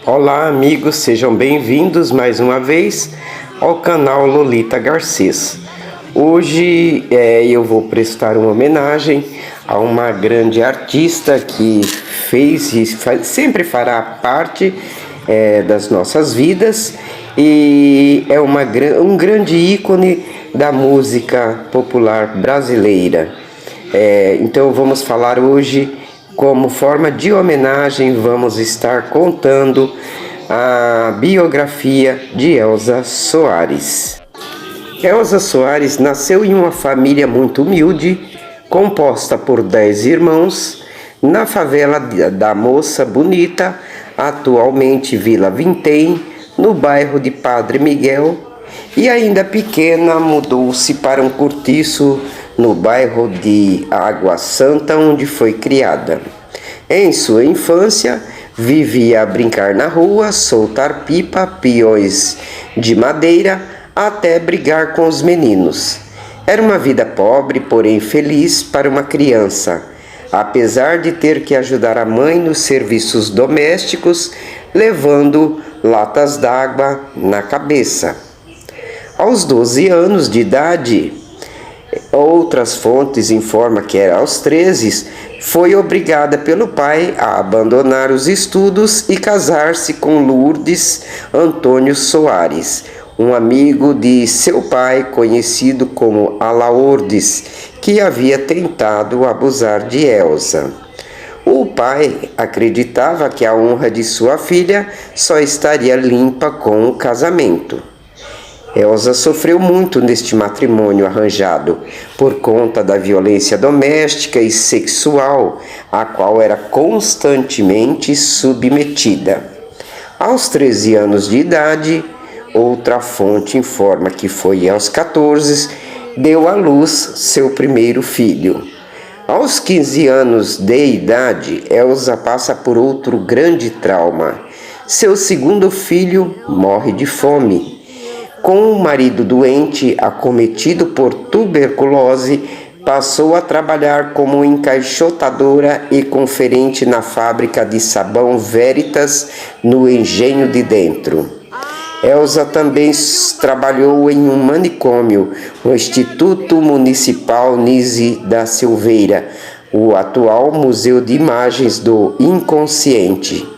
Olá, amigos, sejam bem-vindos mais uma vez ao canal Lolita Garcês. Hoje eu vou prestar uma homenagem a uma grande artista que fez e sempre fará parte das nossas vidas e é um grande ícone da música popular brasileira. Então vamos falar hoje. Como forma de homenagem, vamos estar contando a biografia de Elza Soares. Elza Soares nasceu em uma família muito humilde, composta por 10 irmãos, na favela da Moça Bonita, atualmente Vila Vintém, no bairro de Padre Miguel, e ainda pequena mudou-se para um cortiço no bairro de Água Santa, onde foi criada. Em sua infância, vivia a brincar na rua, soltar pipa, peões de madeira, até brigar com os meninos. Era uma vida pobre, porém feliz para uma criança, apesar de ter que ajudar a mãe nos serviços domésticos, levando latas d'água na cabeça. Aos 12 anos de idade, outras fontes informam que era aos 13, foi obrigada pelo pai a abandonar os estudos e casar-se com Lourdes Antônio Soares, um amigo de seu pai conhecido como Alaordes, que havia tentado abusar de Elza. O pai acreditava que a honra de sua filha só estaria limpa com o casamento. Elza sofreu muito neste matrimônio arranjado, por conta da violência doméstica e sexual, a qual era constantemente submetida. Aos 13 anos de idade, outra fonte informa que foi aos 14, deu à luz seu primeiro filho. Aos 15 anos de idade, Elza passa por outro grande trauma. Seu segundo filho morre de fome. Com o marido doente, acometido por tuberculose, passou a trabalhar como encaixotadora e conferente na fábrica de sabão Veritas, no Engenho de Dentro. Elza também trabalhou em um manicômio, o Instituto Municipal Nise da Silveira, o atual Museu de Imagens do Inconsciente,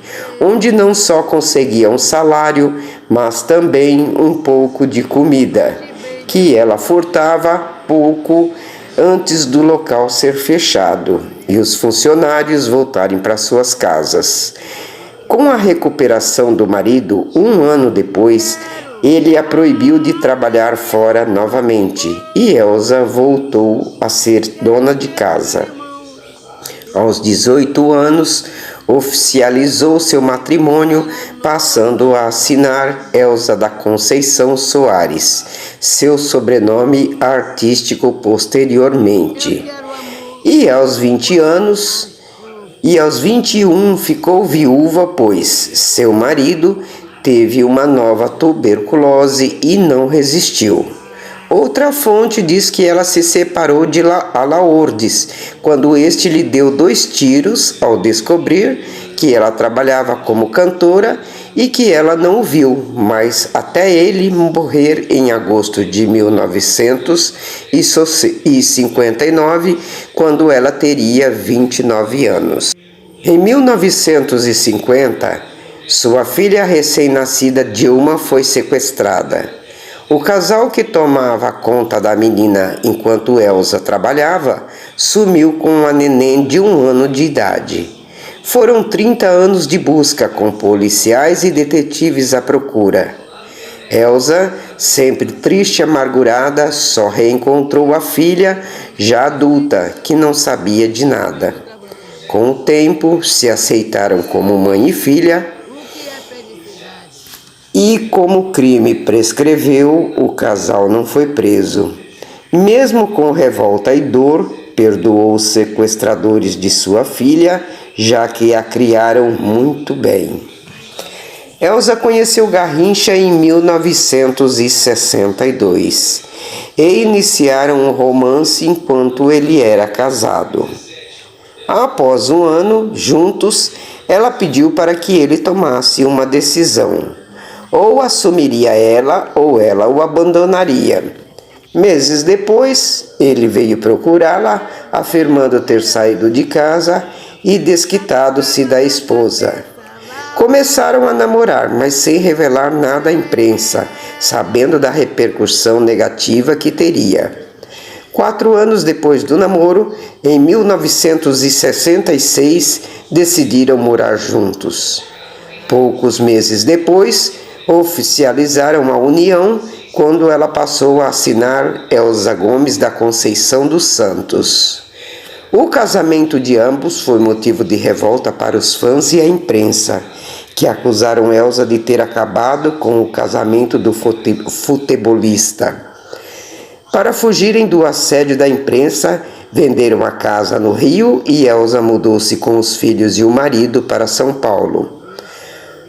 onde não só conseguia um salário, mas também um pouco de comida, que ela furtava pouco antes do local ser fechado e os funcionários voltarem para suas casas. Com a recuperação do marido, um ano depois, ele a proibiu de trabalhar fora novamente e Elza voltou a ser dona de casa. Aos 18 anos, oficializou seu matrimônio, passando a assinar Elza da Conceição Soares, seu sobrenome artístico posteriormente. E aos 21 ficou viúva, pois seu marido teve uma nova tuberculose e não resistiu. Outra fonte diz que ela se separou de Alaordes, quando este lhe deu 2 tiros ao descobrir que ela trabalhava como cantora e que ela não o viu, mas até ele morrer em agosto de 1959, quando ela teria 29 anos. Em 1950, sua filha recém-nascida Dilma foi sequestrada. O casal que tomava conta da menina enquanto Elza trabalhava sumiu com uma neném de 1 ano de idade. Foram 30 anos de busca com policiais e detetives à procura. Elza, sempre triste e amargurada, só reencontrou a filha, já adulta, que não sabia de nada. Com o tempo, se aceitaram como mãe e filha. E como o crime prescreveu, o casal não foi preso. Mesmo com revolta e dor, perdoou os sequestradores de sua filha, já que a criaram muito bem. Elza conheceu Garrincha em 1962 e iniciaram um romance enquanto ele era casado. Após um ano juntos, ela pediu para que ele tomasse uma decisão. Ou assumiria ela, ou ela o abandonaria. Meses depois, ele veio procurá-la, afirmando ter saído de casa e desquitado-se da esposa. Começaram a namorar, mas sem revelar nada à imprensa, sabendo da repercussão negativa que teria. 4 anos depois do namoro, em 1966, decidiram morar juntos. Poucos meses depois, oficializaram a união quando ela passou a assinar Elza Gomes da Conceição dos Santos. O casamento de ambos foi motivo de revolta para os fãs e a imprensa, que acusaram Elza de ter acabado com o casamento do futebolista. Para fugirem do assédio da imprensa, venderam a casa no Rio e Elza mudou-se com os filhos e o marido para São Paulo.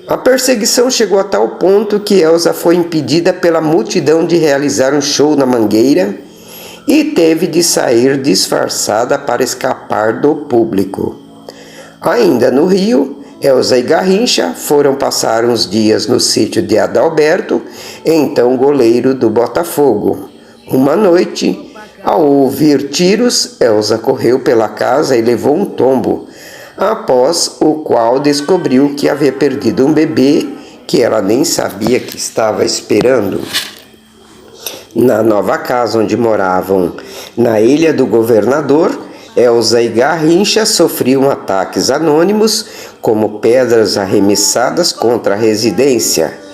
A perseguição chegou a tal ponto que Elza foi impedida pela multidão de realizar um show na Mangueira e teve de sair disfarçada para escapar do público. Ainda no Rio, Elza e Garrincha foram passar uns dias no sítio de Adalberto, então goleiro do Botafogo. Uma noite, ao ouvir tiros, Elza correu pela casa e levou um tombo, após o qual descobriu que havia perdido um bebê que ela nem sabia que estava esperando. Na nova casa onde moravam, na Ilha do Governador, Elza e Garrincha sofriam ataques anônimos, como pedras arremessadas contra a residência.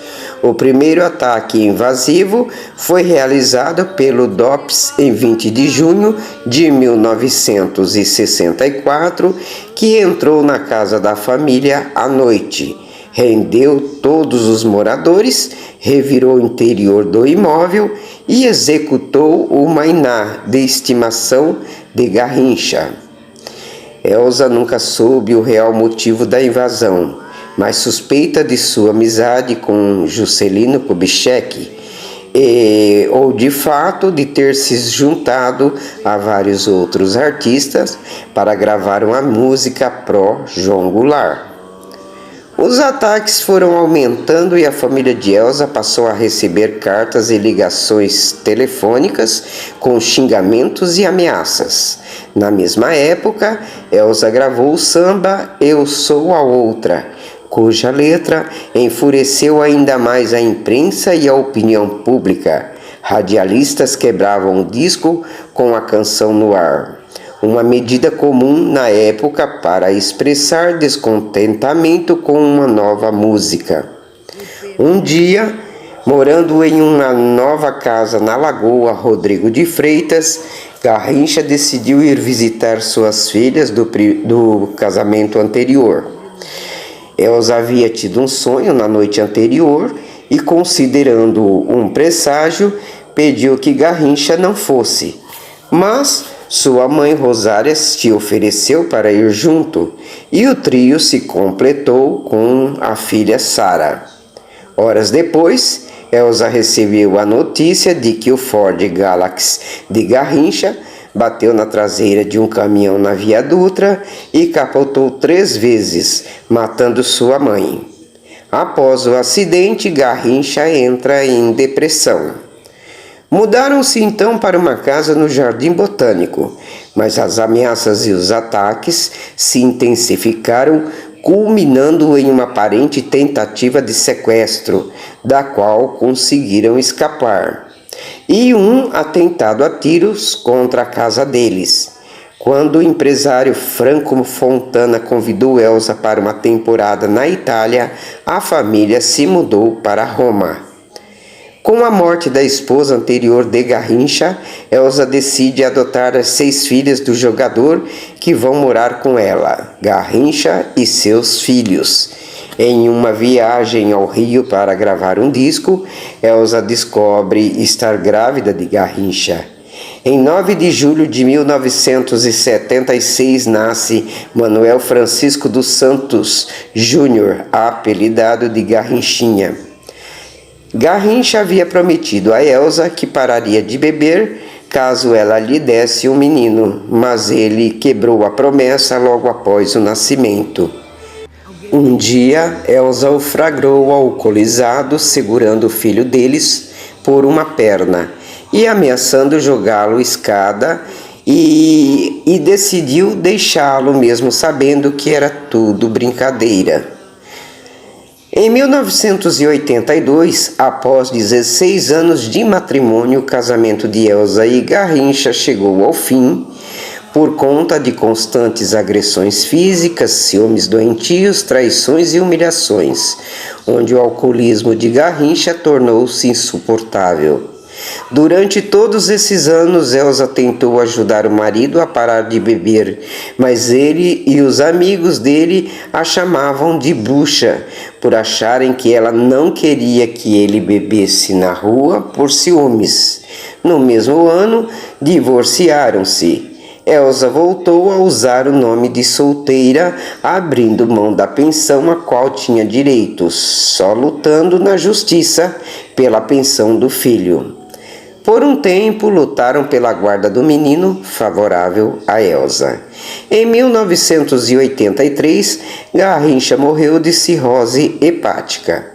O primeiro ataque invasivo foi realizado pelo DOPS em 20 de junho de 1964, que entrou na casa da família à noite, rendeu todos os moradores, revirou o interior do imóvel e executou o mainá de estimação de Garrincha. Elza nunca soube o real motivo da invasão, mas suspeita de sua amizade com Juscelino Kubitschek ou de fato de ter se juntado a vários outros artistas para gravar uma música pró-João Goulart. Os ataques foram aumentando e a família de Elza passou a receber cartas e ligações telefônicas com xingamentos e ameaças. Na mesma época, Elza gravou o samba Eu Sou a Outra, cuja letra enfureceu ainda mais a imprensa e a opinião pública. Radialistas quebravam o disco com a canção no ar, uma medida comum na época para expressar descontentamento com uma nova música. Um dia, morando em uma nova casa na Lagoa Rodrigo de Freitas, Garrincha decidiu ir visitar suas filhas do casamento anterior. Elza havia tido um sonho na noite anterior e, considerando um presságio, pediu que Garrincha não fosse, mas sua mãe Rosária se ofereceu para ir junto e o trio se completou com a filha Sara. Horas depois, Elza recebeu a notícia de que o Ford Galaxy de Garrincha bateu na traseira de um caminhão na Via Dutra e capotou 3 vezes, matando sua mãe. Após o acidente, Garrincha entra em depressão. Mudaram-se então para uma casa no Jardim Botânico, mas as ameaças e os ataques se intensificaram, culminando em uma aparente tentativa de sequestro, da qual conseguiram escapar, e um atentado a tiros contra a casa deles. Quando o empresário Franco Fontana convidou Elza para uma temporada na Itália, a família se mudou para Roma. Com a morte da esposa anterior de Garrincha, Elza decide adotar as 6 filhas do jogador que vão morar com ela, Garrincha e seus filhos. Em uma viagem ao Rio para gravar um disco, Elza descobre estar grávida de Garrincha. Em 9 de julho de 1976 nasce Manuel Francisco dos Santos Júnior, apelidado de Garrinchinha. Garrincha havia prometido a Elza que pararia de beber caso ela lhe desse um menino, mas ele quebrou a promessa logo após o nascimento. Um dia, Elza o flagrou alcoolizado, segurando o filho deles por uma perna e ameaçando jogá-lo escada e decidiu deixá-lo mesmo sabendo que era tudo brincadeira. Em 1982, após 16 anos de matrimônio, o casamento de Elza e Garrincha chegou ao fim por conta de constantes agressões físicas, ciúmes doentios, traições e humilhações, onde o alcoolismo de Garrincha tornou-se insuportável. Durante todos esses anos, Elza tentou ajudar o marido a parar de beber, mas ele e os amigos dele a chamavam de bruxa, por acharem que ela não queria que ele bebesse na rua por ciúmes. No mesmo ano, divorciaram-se. Elza voltou a usar o nome de solteira, abrindo mão da pensão a qual tinha direito, só lutando na justiça pela pensão do filho. Por um tempo, lutaram pela guarda do menino, favorável a Elza. Em 1983, Garrincha morreu de cirrose hepática.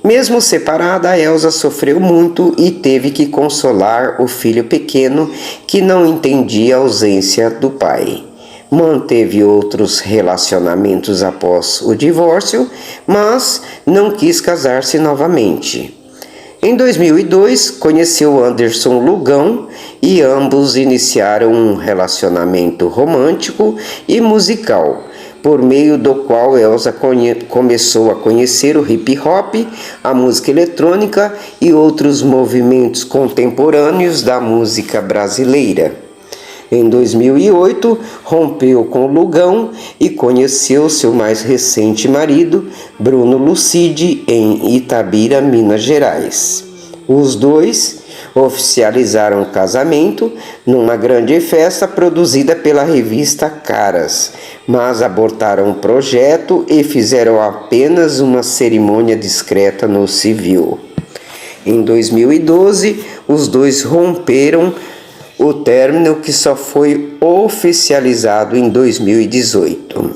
Mesmo separada, Elza sofreu muito e teve que consolar o filho pequeno que não entendia a ausência do pai. Manteve outros relacionamentos após o divórcio, mas não quis casar-se novamente. Em 2002, conheceu Anderson Lugão e ambos iniciaram um relacionamento romântico e musical, por meio do qual Elza começou a conhecer o hip hop, a música eletrônica e outros movimentos contemporâneos da música brasileira. Em 2008, rompeu com Lugão e conheceu seu mais recente marido, Bruno Lucidi, em Itabira, Minas Gerais. Os dois oficializaram o casamento numa grande festa produzida pela revista Caras, mas abortaram o projeto e fizeram apenas uma cerimônia discreta no civil. Em 2012, os dois romperam o término que só foi oficializado em 2018.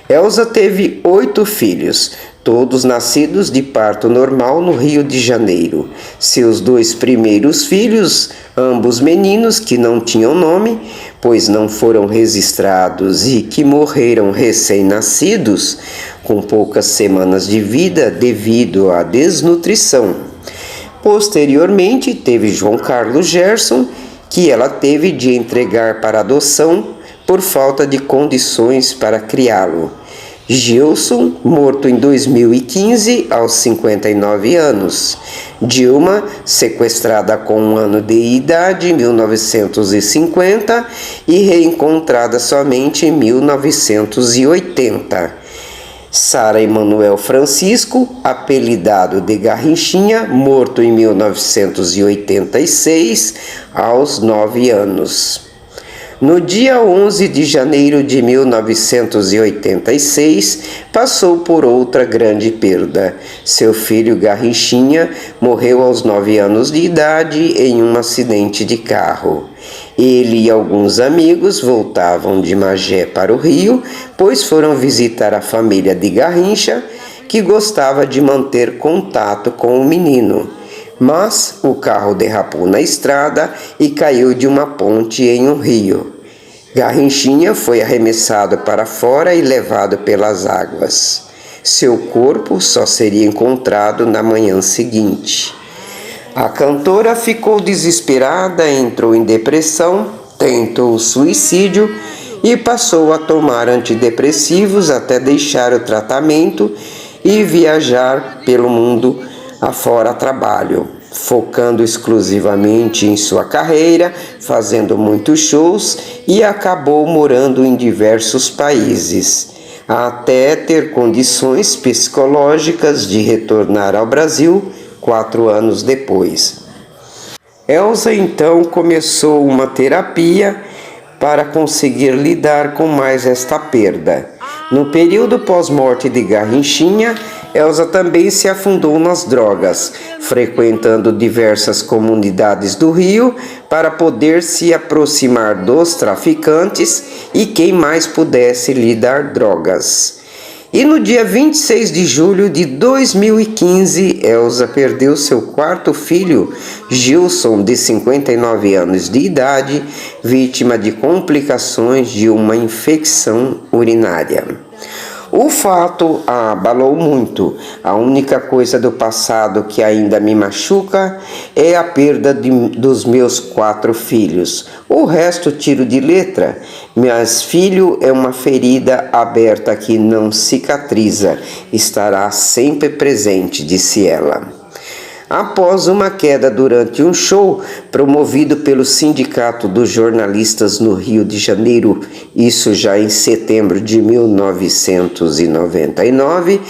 Elza teve 8 filhos, todos nascidos de parto normal no Rio de Janeiro. Seus 2 primeiros filhos, ambos meninos que não tinham nome, pois não foram registrados e que morreram recém-nascidos, com poucas semanas de vida devido à desnutrição. Posteriormente, teve João Carlos Gerson, que ela teve de entregar para adoção por falta de condições para criá-lo. Gilson, morto em 2015, aos 59 anos. Dilma, sequestrada com 1 ano de idade em 1950 e reencontrada somente em 1980. Sara Emanuel Francisco, apelidado de Garrinchinha, morto em 1986, aos 9 anos. No dia 11 de janeiro de 1986, passou por outra grande perda. Seu filho Garrinchinha morreu aos 9 anos de idade em um acidente de carro. Ele e alguns amigos voltavam de Magé para o Rio, pois foram visitar a família de Garrincha, que gostava de manter contato com o menino. Mas o carro derrapou na estrada e caiu de uma ponte em um rio. Garrinchinha foi arremessado para fora e levado pelas águas. Seu corpo só seria encontrado na manhã seguinte. A cantora ficou desesperada, entrou em depressão, tentou suicídio e passou a tomar antidepressivos até deixar o tratamento e viajar pelo mundo afora trabalho, focando exclusivamente em sua carreira, fazendo muitos shows e acabou morando em diversos países, até ter condições psicológicas de retornar ao Brasil 4 anos depois. Elza então começou uma terapia para conseguir lidar com mais esta perda. No período pós-morte de Garrinchinha, Elza também se afundou nas drogas, frequentando diversas comunidades do Rio para poder se aproximar dos traficantes e quem mais pudesse lhe dar drogas. E no dia 26 de julho de 2015, Elza perdeu seu quarto filho, Gilson, de 59 anos de idade, vítima de complicações de uma infecção urinária. O fato a abalou muito. A única coisa do passado que ainda me machuca é a perda dos meus 4 filhos. O resto tiro de letra. Mas filho é uma ferida aberta que não cicatriza. Estará sempre presente, disse ela. Após uma queda durante um show promovido pelo Sindicato dos Jornalistas no Rio de Janeiro, isso já em setembro de 1999,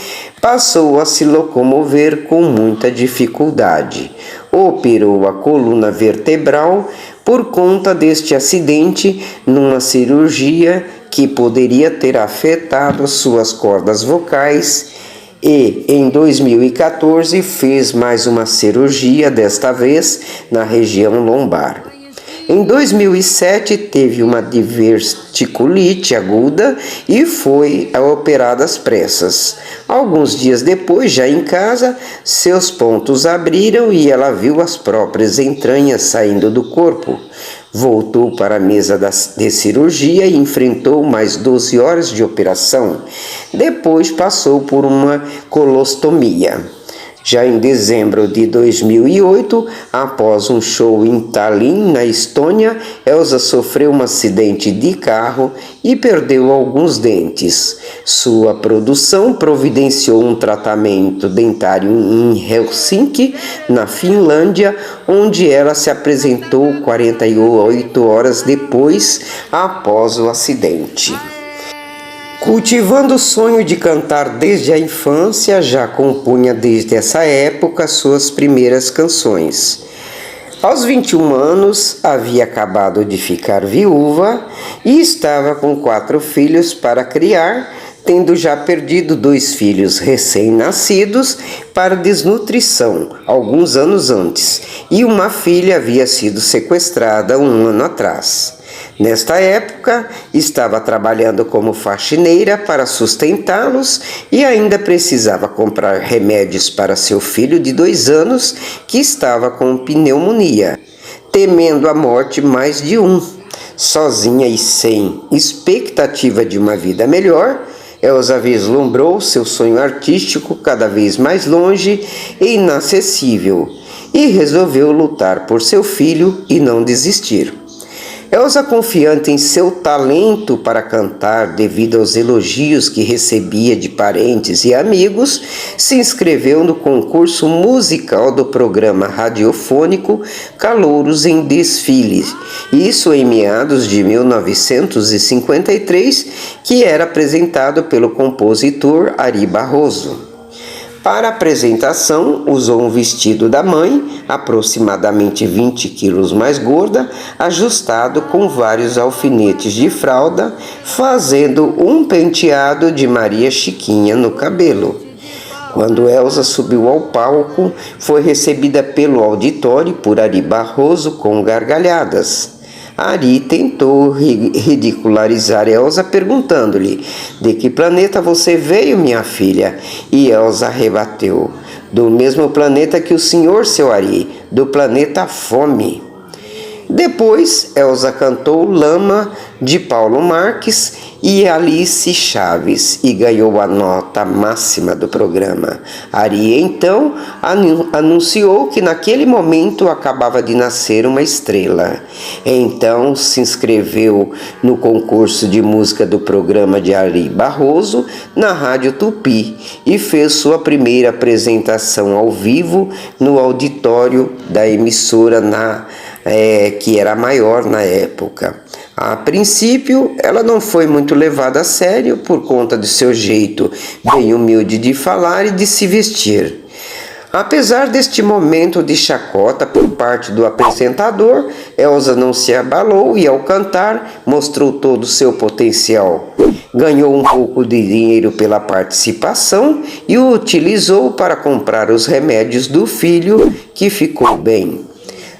passou a se locomover com muita dificuldade. Operou a coluna vertebral por conta deste acidente numa cirurgia que poderia ter afetado suas cordas vocais. E, em 2014, fez mais uma cirurgia, desta vez na região lombar. Em 2007, teve uma diverticulite aguda e foi operada às pressas. Alguns dias depois, já em casa, seus pontos abriram e ela viu as próprias entranhas saindo do corpo. Voltou para a mesa de cirurgia e enfrentou mais 12 horas de operação. Depois passou por uma colostomia. Já em dezembro de 2008, após um show em Tallinn, na Estônia, Elza sofreu um acidente de carro e perdeu alguns dentes. Sua produção providenciou um tratamento dentário em Helsinki, na Finlândia, onde ela se apresentou 48 horas depois, após o acidente. Cultivando o sonho de cantar desde a infância, já compunha desde essa época suas primeiras canções. Aos 21 anos, havia acabado de ficar viúva e estava com 4 filhos para criar, tendo já perdido 2 filhos recém-nascidos para desnutrição, alguns anos antes, e uma filha havia sido sequestrada 1 ano atrás. Nesta época, estava trabalhando como faxineira para sustentá-los e ainda precisava comprar remédios para seu filho de 2 anos que estava com pneumonia, temendo a morte mais de um. Sozinha e sem expectativa de uma vida melhor, Elza vislumbrou seu sonho artístico cada vez mais longe e inacessível e resolveu lutar por seu filho e não desistir. Elza, confiante em seu talento para cantar devido aos elogios que recebia de parentes e amigos, se inscreveu no concurso musical do programa radiofônico Calouros em Desfile, isso em meados de 1953, que era apresentado pelo compositor Ari Barroso. Para a apresentação, usou um vestido da mãe, aproximadamente 20 quilos mais gorda, ajustado com vários alfinetes de fralda, fazendo um penteado de Maria Chiquinha no cabelo. Quando Elza subiu ao palco, foi recebida pelo auditório por Ari Barroso com gargalhadas. Ari tentou ridicularizar Elza perguntando-lhe: "De que planeta você veio, minha filha?" E Elza rebateu: "Do mesmo planeta que o senhor, seu Ari, do planeta Fome." Depois, Elza cantou Lama, de Paulo Marques, e Alice Chaves, e ganhou a nota máxima do programa. Ari, então, anunciou que naquele momento acabava de nascer uma estrela. Então, se inscreveu no concurso de música do programa de Ari Barroso, na Rádio Tupi, e fez sua primeira apresentação ao vivo no auditório da emissora que era maior na época. A princípio, ela não foi muito levada a sério por conta de seu jeito bem humilde de falar e de se vestir. Apesar deste momento de chacota por parte do apresentador, Elza não se abalou e, ao cantar, mostrou todo o seu potencial. Ganhou um pouco de dinheiro pela participação e o utilizou para comprar os remédios do filho, que ficou bem.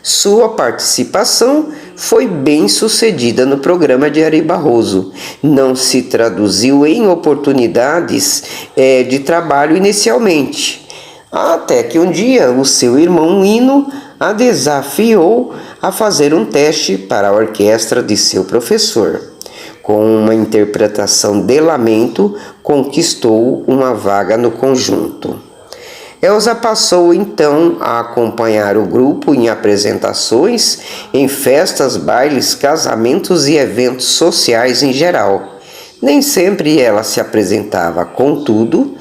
Sua participação foi bem sucedida no programa de Ari Barroso. Não se traduziu em oportunidades de trabalho inicialmente, até que um dia o seu irmão Hino a desafiou a fazer um teste para a orquestra de seu professor. Com uma interpretação de Lamento, conquistou uma vaga no conjunto. Elza passou então a acompanhar o grupo em apresentações, em festas, bailes, casamentos e eventos sociais em geral. Nem sempre ela se apresentava, contudo,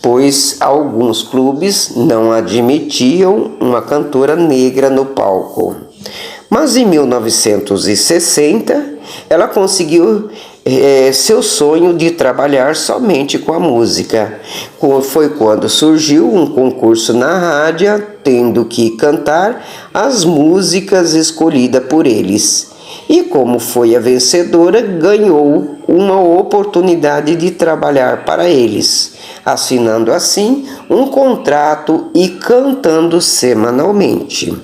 pois alguns clubes não admitiam uma cantora negra no palco. Mas em 1960, ela conseguiu seu sonho de trabalhar somente com a música. Foi quando surgiu um concurso na rádio, tendo que cantar as músicas escolhidas por eles. E como foi a vencedora, ganhou uma oportunidade de trabalhar para eles, assinando assim um contrato e cantando semanalmente.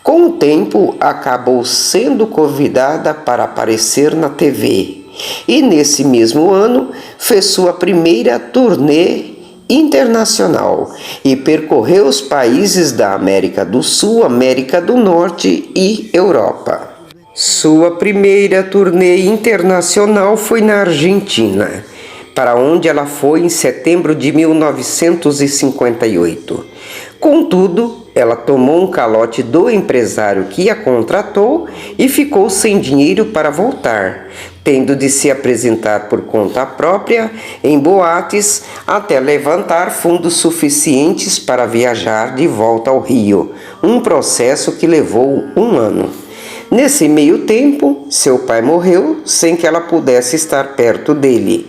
Com o tempo, acabou sendo convidada para aparecer na TV. E nesse mesmo ano, fez sua primeira turnê internacional e percorreu os países da América do Sul, América do Norte e Europa. Sua primeira turnê internacional foi na Argentina, para onde ela foi em setembro de 1958. Contudo, ela tomou um calote do empresário que a contratou e ficou sem dinheiro para voltar, tendo de se apresentar por conta própria em boates até levantar fundos suficientes para viajar de volta ao Rio, um processo que levou 1 ano. Nesse meio tempo, seu pai morreu sem que ela pudesse estar perto dele.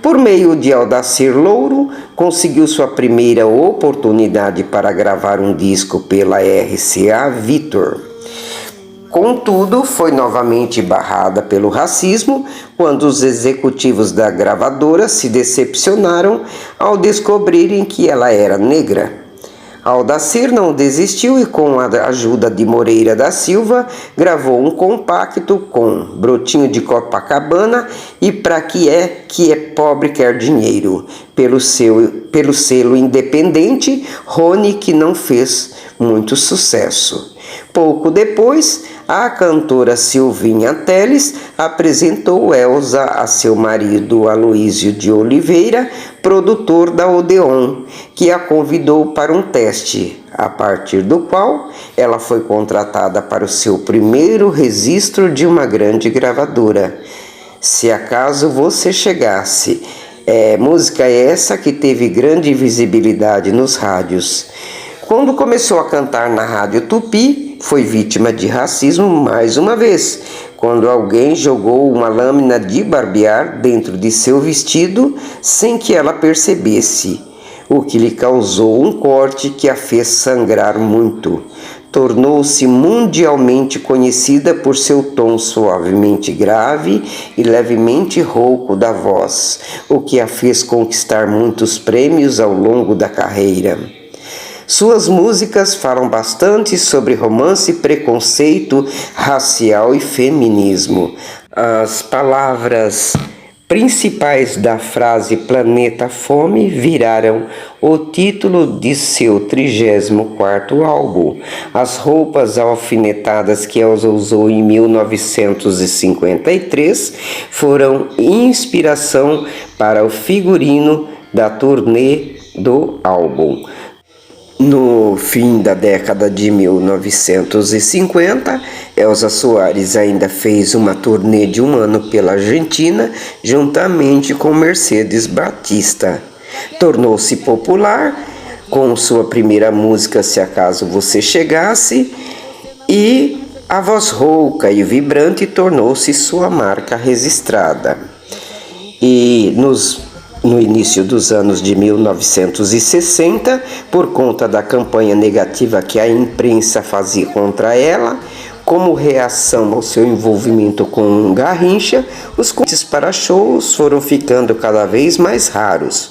Por meio de Aldacir Louro, conseguiu sua primeira oportunidade para gravar um disco pela RCA Victor. Contudo, foi novamente barrada pelo racismo quando os executivos da gravadora se decepcionaram ao descobrirem que ela era negra. Aldacir não desistiu e, com a ajuda de Moreira da Silva, gravou um compacto com Brotinho de Copacabana e Pra que é pobre quer dinheiro, pelo selo independente Rony, que não fez muito sucesso. Pouco depois, a cantora Silvinha Telles apresentou Elza a seu marido Aloísio de Oliveira, produtor da Odeon, que a convidou para um teste, a partir do qual ela foi contratada para o seu primeiro registro de uma grande gravadora. Se acaso você chegasse, música essa que teve grande visibilidade nos rádios. Quando começou a cantar na Rádio Tupi, foi vítima de racismo mais uma vez, quando alguém jogou uma lâmina de barbear dentro de seu vestido sem que ela percebesse, o que lhe causou um corte que a fez sangrar muito. Tornou-se mundialmente conhecida por seu tom suavemente grave e levemente rouco da voz, o que a fez conquistar muitos prêmios ao longo da carreira. Suas músicas falam bastante sobre romance, preconceito racial e feminismo. As palavras principais da frase Planeta Fome viraram o título de seu 34º álbum. As roupas alfinetadas que Elza usou em 1953 foram inspiração para o figurino da turnê do álbum. No fim da década de 1950, Elza Soares ainda fez uma turnê de 1 ano pela Argentina, juntamente com Mercedes Batista. Tornou-se popular com sua primeira música Se Acaso Você Chegasse, e a voz rouca e vibrante tornou-se sua marca registrada. E no início dos anos de 1960, por conta da campanha negativa que a imprensa fazia contra ela, Como reação ao seu envolvimento com Garrincha, os convites para shows foram ficando cada vez mais raros.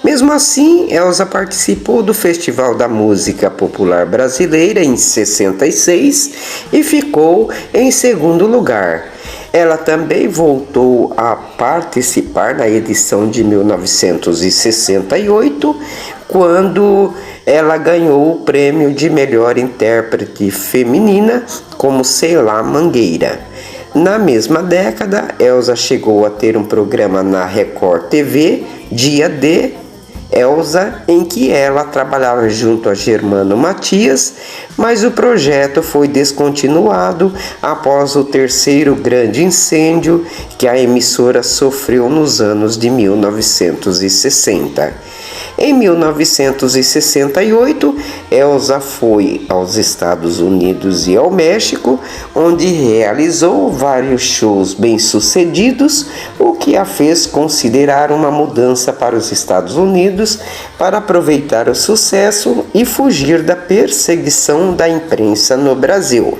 Mesmo assim, Elza participou do Festival da Música Popular Brasileira em 66 e ficou em segundo lugar. Ela também voltou a participar na edição de 1968, quando ela ganhou o prêmio de melhor intérprete feminina como Ceilá Mangueira. Na mesma década, Elza chegou a ter um programa na Record TV, Dia D, Elza, em que ela trabalhava junto a Germano Matias, mas o projeto foi descontinuado após o terceiro grande incêndio que a emissora sofreu nos anos de 1960. Em 1968, Elza foi aos Estados Unidos e ao México, onde realizou vários shows bem-sucedidos, o que a fez considerar uma mudança para os Estados Unidos para aproveitar o sucesso e fugir da perseguição da imprensa no Brasil.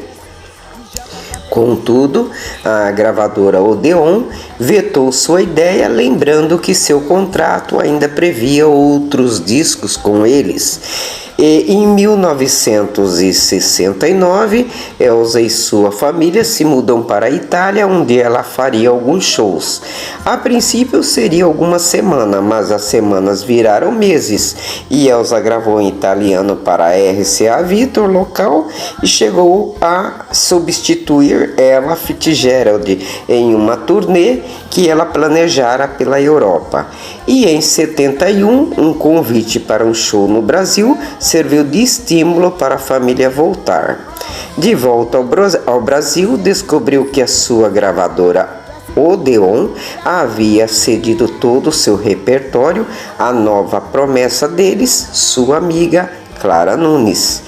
Contudo, a gravadora Odeon vetou sua ideia, lembrando que seu contrato ainda previa outros discos com eles. E em 1969, Elza e sua família se mudam para a Itália, onde ela faria alguns shows. A princípio seria alguma semana, mas as semanas viraram meses, e Elza gravou em italiano para a RCA Victor local e chegou a substituir Ella Fitzgerald em uma turnê que ela planejara pela Europa. E em 71, um convite para um show no Brasil serviu de estímulo para a família voltar. De volta ao Brasil, descobriu que a sua gravadora Odeon havia cedido todo o seu repertório à nova promessa deles, sua amiga Clara Nunes.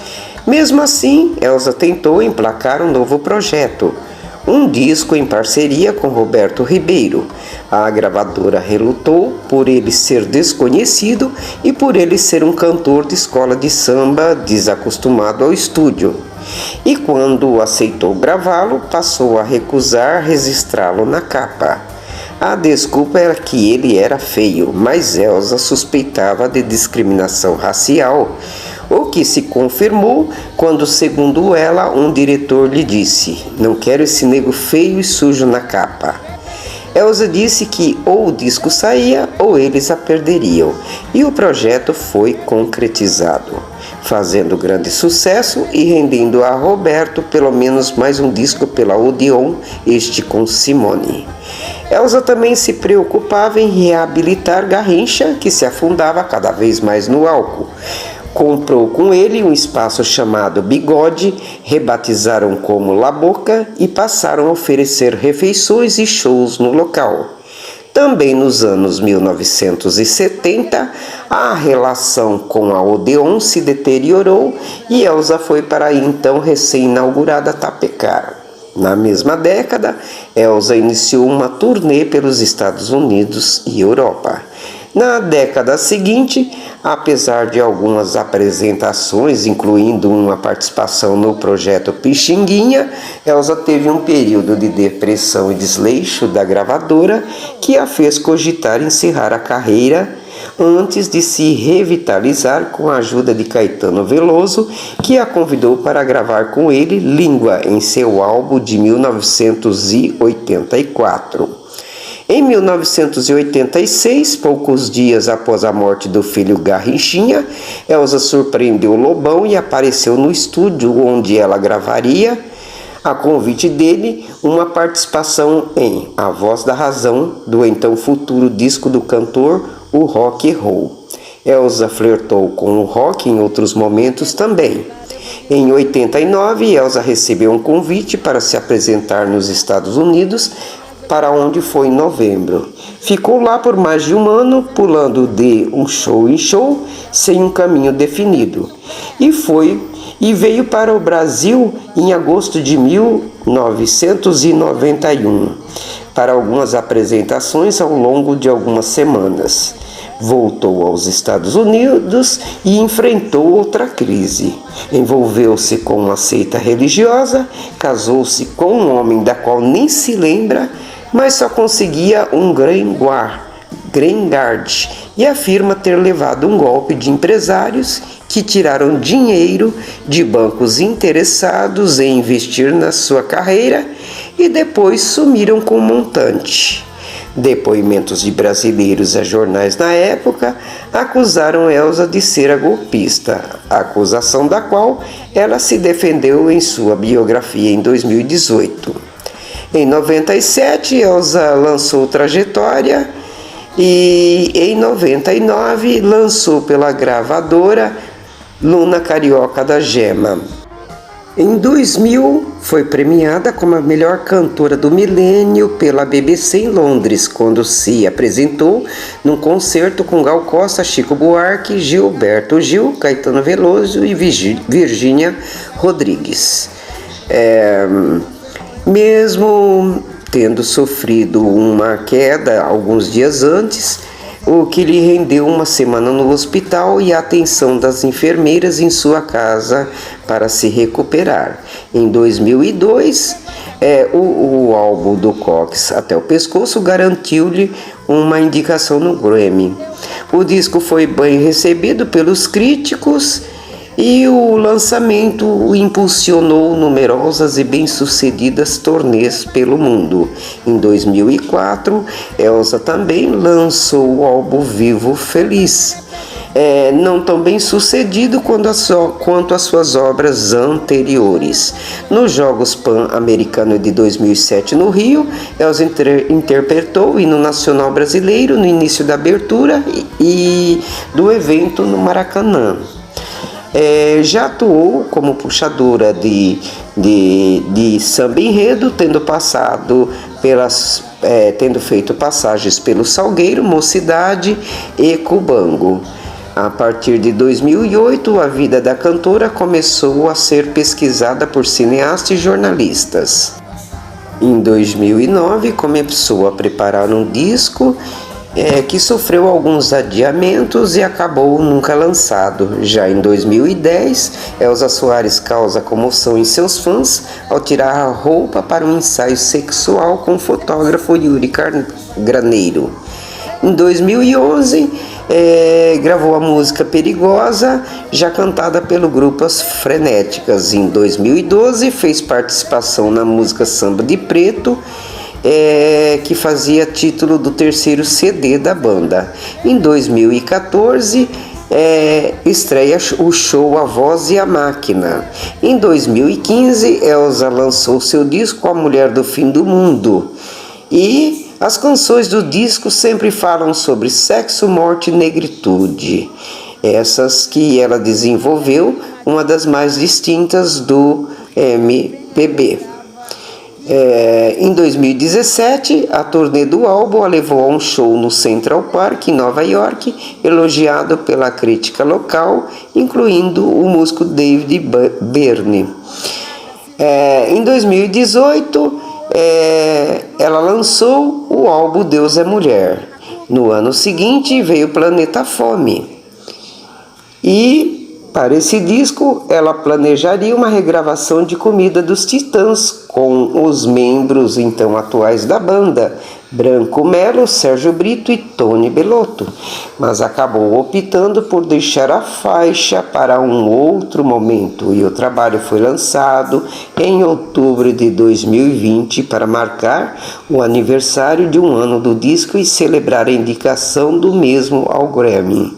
Mesmo assim, Elza tentou emplacar um novo projeto, um disco em parceria com Roberto Ribeiro. A gravadora relutou por ele ser desconhecido e por ele ser um cantor de escola de samba desacostumado ao estúdio. E quando aceitou gravá-lo, passou a recusar registrá-lo na capa. A desculpa era que ele era feio, mas Elza suspeitava de discriminação racial, o que se confirmou quando, segundo ela, um diretor lhe disse: "Não quero esse nego feio e sujo na capa." Elza disse que ou o disco saía ou eles a perderiam, e o projeto foi concretizado, fazendo grande sucesso e rendendo a Roberto pelo menos mais um disco pela Odeon, este com Simone. Elza também se preocupava em reabilitar Garrincha, que se afundava cada vez mais no álcool. Comprou com ele um espaço chamado Bigode, rebatizaram como La Boca e passaram a oferecer refeições e shows no local. Também nos anos 1970, a relação com a Odeon se deteriorou e Elza foi para a então recém-inaugurada Tapecar. Na mesma década, Elza iniciou uma turnê pelos Estados Unidos e Europa. Na década seguinte, apesar de algumas apresentações, incluindo uma participação no projeto Pixinguinha, Elza teve um período de depressão e desleixo da gravadora que a fez cogitar encerrar a carreira antes de se revitalizar com a ajuda de Caetano Veloso, que a convidou para gravar com ele Língua em seu álbum de 1984. Em 1986, poucos dias após a morte do filho Garrinchinha, Elza surpreendeu Lobão e apareceu no estúdio onde ela gravaria, a convite dele, uma participação em A Voz da Razão, do então futuro disco do cantor, o Rock and Roll. Elza flertou com o rock em outros momentos também. Em 89, Elza recebeu um convite para se apresentar nos Estados Unidos, para onde foi em novembro. Ficou lá por mais de um ano, pulando de um show em show, sem um caminho definido. E veio para o Brasil em agosto de 1991, para algumas apresentações ao longo de algumas semanas. Voltou aos Estados Unidos e enfrentou outra crise. Envolveu-se com uma seita religiosa, casou-se com um homem da qual nem se lembra, mas só conseguia um green card, e afirma ter levado um golpe de empresários que tiraram dinheiro de bancos interessados em investir na sua carreira e depois sumiram com o montante. Depoimentos de brasileiros a jornais na época acusaram Elza de ser a golpista, acusação da qual ela se defendeu em sua biografia em 2018. Em 97, Elza lançou Trajetória e em 99 lançou pela gravadora Luna Carioca da Gema. Em 2000, foi premiada como a melhor cantora do milênio pela BBC em Londres, quando se apresentou num concerto com Gal Costa, Chico Buarque, Gilberto Gil, Caetano Veloso e Virgínia Rodrigues. Mesmo tendo sofrido uma queda alguns dias antes, o que lhe rendeu uma semana no hospital e a atenção das enfermeiras em sua casa para se recuperar. Em 2002, o álbum do Cox Até o Pescoço garantiu-lhe uma indicação no Grammy. O disco foi bem recebido pelos críticos e o lançamento o impulsionou numerosas e bem-sucedidas turnês pelo mundo. Em 2004, Elza também lançou o álbum Vivo Feliz, não tão bem sucedido quanto as suas obras anteriores. Nos Jogos Pan-Americanos de 2007 no Rio, Elza interpretou o hino nacional brasileiro no início da abertura e do evento no Maracanã. Já atuou como puxadora de samba enredo, tendo feito passagens pelo Salgueiro, Mocidade e Cubango. A partir de 2008, a vida da cantora começou a ser pesquisada por cineastas e jornalistas. Em 2009, começou a preparar um disco que sofreu alguns adiamentos e acabou nunca lançado. Já em 2010, Elza Soares causa comoção em seus fãs ao tirar a roupa para um ensaio sexual com o fotógrafo Yuri Graneiro. Em 2011, gravou a música Perigosa, já cantada pelo grupo As Frenéticas. Em 2012, fez participação na música Samba de Preto, que fazia título do terceiro CD da banda. Em 2014, estreia o show A Voz e a Máquina. Em 2015, Elza lançou seu disco A Mulher do Fim do Mundo. E as canções do disco sempre falam sobre sexo, morte e negritude. Essas que ela desenvolveu, uma das mais distintas do MPB. Em 2017, a turnê do álbum a levou a um show no Central Park, em Nova York, elogiado pela crítica local, incluindo o músico David Byrne. Em 2018, ela lançou o álbum Deus é Mulher. No ano seguinte, veio Planeta Fome. E para esse disco, ela planejaria uma regravação de Comida dos Titãs com os membros então atuais da banda, Branco Melo, Sérgio Brito e Tony Bellotto, mas acabou optando por deixar a faixa para um outro momento e o trabalho foi lançado em outubro de 2020 para marcar o aniversário de um ano do disco e celebrar a indicação do mesmo ao Grammy.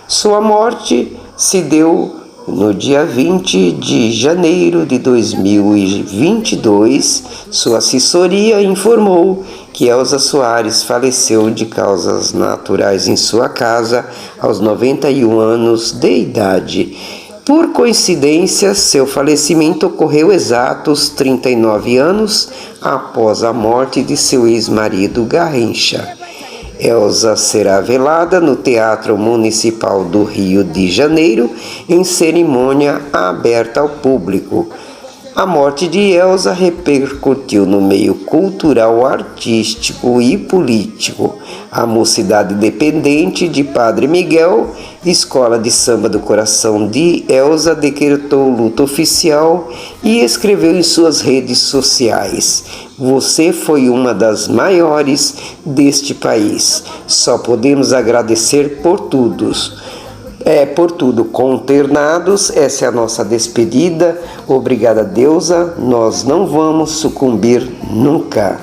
Sua morte se deu no dia 20 de janeiro de 2022. Sua assessoria informou que Elza Soares faleceu de causas naturais em sua casa aos 91 anos de idade. Por coincidência, seu falecimento ocorreu exatos 39 anos após a morte de seu ex-marido Garrincha. Elza será velada no Teatro Municipal do Rio de Janeiro em cerimônia aberta ao público. A morte de Elza repercutiu no meio cultural, artístico e político. A Mocidade Independente de Padre Miguel, Escola de Samba do Coração de Elza, decretou luto oficial e escreveu em suas redes sociais: "Você foi uma das maiores deste país. Só podemos agradecer por tudo. Por tudo, conternados, essa é a nossa despedida. Obrigada, Deusa, nós não vamos sucumbir nunca."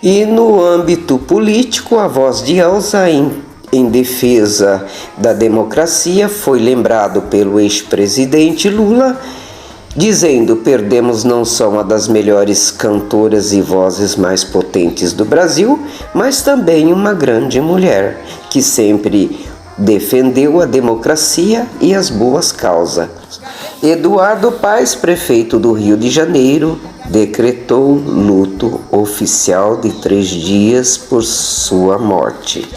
E no âmbito político, a voz de Elza em defesa da democracia foi lembrado pelo ex-presidente Lula, dizendo: "Perdemos não só uma das melhores cantoras e vozes mais potentes do Brasil, mas também uma grande mulher, que sempre defendeu a democracia e as boas causas." Eduardo Paes, prefeito do Rio de Janeiro, decretou luto oficial de 3 dias por sua morte.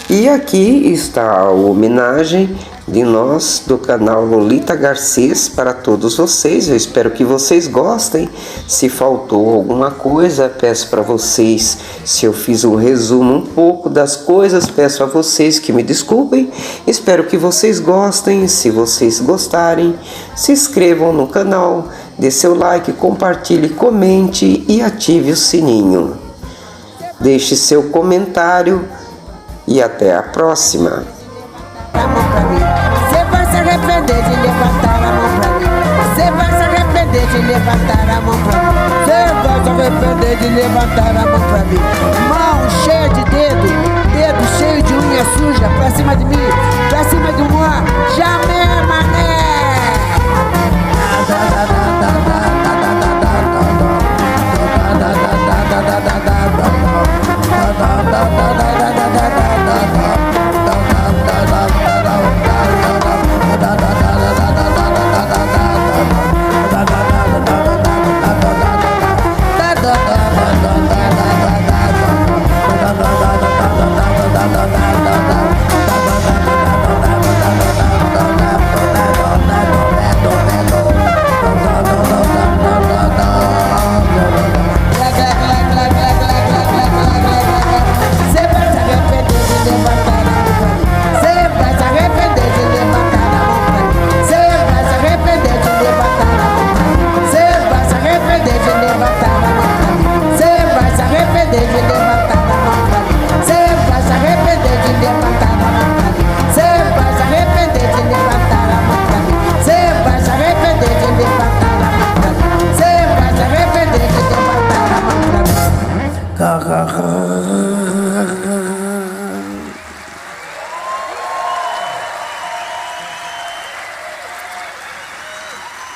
E aqui está a homenagem de nós do canal Lolita Garcês para todos vocês. Eu espero que vocês gostem. Se faltou alguma coisa, peço para vocês, se eu fiz um resumo um pouco das coisas, peço a vocês que me desculpem. Espero que vocês gostem. Se vocês gostarem, se inscrevam no canal, dê seu like, compartilhe, comente e ative o sininho. Deixe seu comentário e até a próxima. Você vai se arrepender de levantar a mão pra mim. Você vai se arrepender de levantar a mão pra mim. Você vai se arrepender de levantar a mão pra mim. Mão cheia de dedo cheio de unha suja pra cima de mim, pra cima de um ar. Jamais, mané.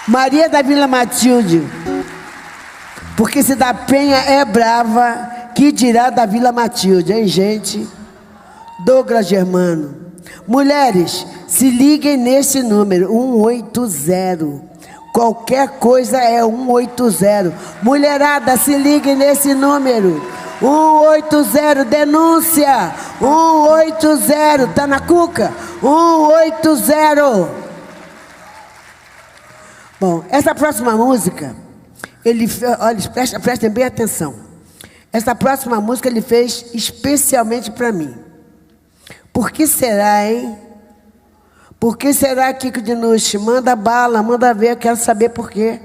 Maria da Vila Matilde, porque se da Penha é brava, que dirá da Vila Matilde, hein, gente? Douglas Germano. Mulheres, se liguem nesse número, 180. Qualquer coisa é 180. Mulherada, se liguem nesse número, 180, denúncia, 180, tá na cuca? 180. Bom, essa próxima música, olha, prestem bem atenção. Essa próxima música ele fez especialmente para mim. Por que será, hein? Por que será, Kiko Dinucci? Manda bala, manda ver, eu quero saber por quê.